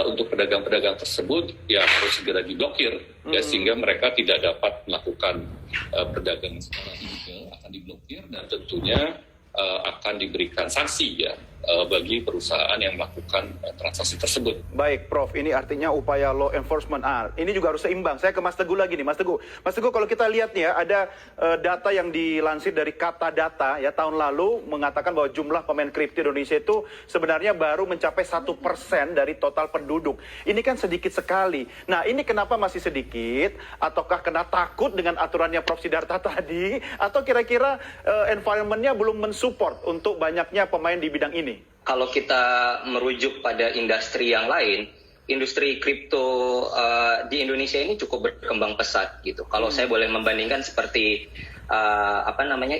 untuk pedagang-pedagang tersebut ya harus segera diblokir ya, sehingga mereka tidak dapat melakukan perdagangan secara ilegal, akan diblokir dan tentunya akan diberikan sanksi ya bagi perusahaan yang melakukan transaksi tersebut. Baik, Prof. Ini artinya upaya law enforcement. Ini juga harus seimbang. Saya ke Mas Teguh lagi nih, Mas Teguh. Mas Teguh, kalau kita lihat nih ya, ada data yang dilansir dari Kata Data ya tahun lalu mengatakan bahwa jumlah pemain kripto Indonesia itu sebenarnya baru mencapai 1% dari total penduduk. Ini kan sedikit sekali. Nah, ini kenapa masih sedikit? Ataukah kena takut dengan aturannya Prof. Sidarta tadi? Atau kira-kira environment-nya belum mensupport untuk banyaknya pemain di bidang ini? Kalau kita merujuk pada industri yang lain, industri kripto di Indonesia ini cukup berkembang pesat gitu. Kalau saya boleh membandingkan seperti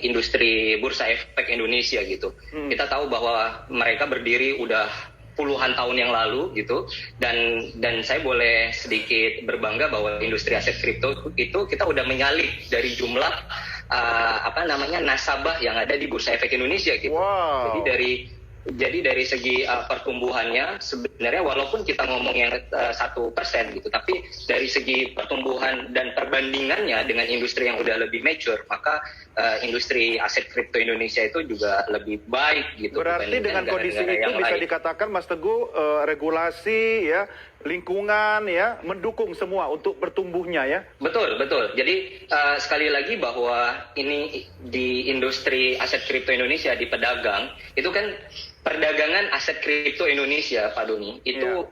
industri bursa efek Indonesia gitu. Kita tahu bahwa mereka berdiri udah puluhan tahun yang lalu gitu, dan saya boleh sedikit berbangga bahwa industri aset kripto itu kita udah menyalip dari jumlah nasabah yang ada di bursa efek Indonesia gitu. Wow. Jadi dari segi pertumbuhannya sebenarnya walaupun kita ngomongnya 1% gitu, tapi dari segi pertumbuhan dan perbandingannya dengan industri yang udah lebih mature, maka industri aset kripto Indonesia itu juga lebih baik gitu. Berarti dengan kondisi itu bisa dikatakan Mas Teguh, regulasi ya, lingkungan ya, mendukung semua untuk bertumbuhnya ya. Betul. Jadi sekali lagi bahwa ini di industri aset kripto Indonesia, di pedagang, itu kan perdagangan aset kripto Indonesia, Pak Doni, itu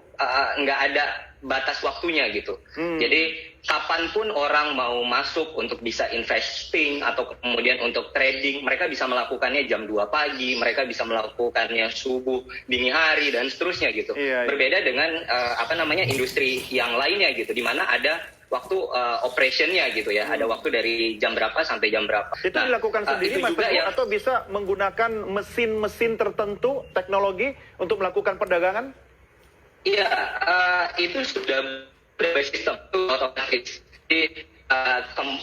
nggak ada batas waktunya gitu. Jadi kapanpun orang mau masuk untuk bisa investing atau kemudian untuk trading, mereka bisa melakukannya jam 2 pagi, mereka bisa melakukannya subuh, dini hari, dan seterusnya gitu. Berbeda dengan industri yang lainnya gitu, di mana ada waktu operationnya gitu ya, ada waktu dari jam berapa sampai jam berapa. Itu dilakukan sendiri Mas Teguh, atau bisa menggunakan mesin-mesin tertentu, teknologi untuk melakukan perdagangan? Iya, itu sudah bersistem, itu otomatis. Jadi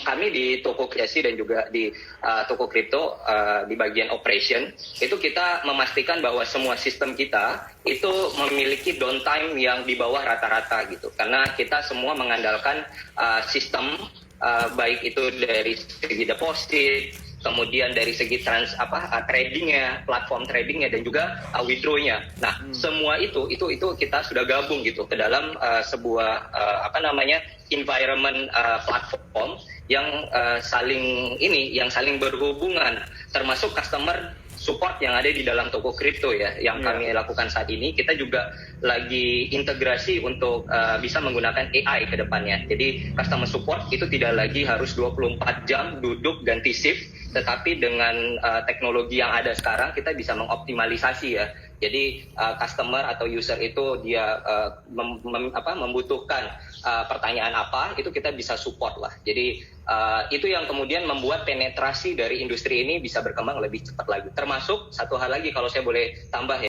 kami di toko kreasi dan juga di toko kripto di bagian operation itu kita memastikan bahwa semua sistem kita itu memiliki downtime yang di bawah rata-rata gitu, karena kita semua mengandalkan sistem baik itu dari segi deposit, kemudian dari segi tradingnya, platform tradingnya, dan juga withdraw-nya. Nah, semua itu kita sudah gabung gitu ke dalam sebuah environment platform yang saling berhubungan, termasuk customer support yang ada di dalam toko kripto ya, yang kami lakukan saat ini. Kita juga lagi integrasi untuk bisa menggunakan AI ke depannya. Jadi customer support itu tidak lagi harus 24 jam duduk ganti shift, tetapi dengan teknologi yang ada sekarang kita bisa mengoptimalisasi ya. Jadi customer atau user itu dia membutuhkan pertanyaan apa, itu kita bisa support lah. Jadi itu yang kemudian membuat penetrasi dari industri ini bisa berkembang lebih cepat lagi. Termasuk satu hal lagi kalau saya boleh tambah ya.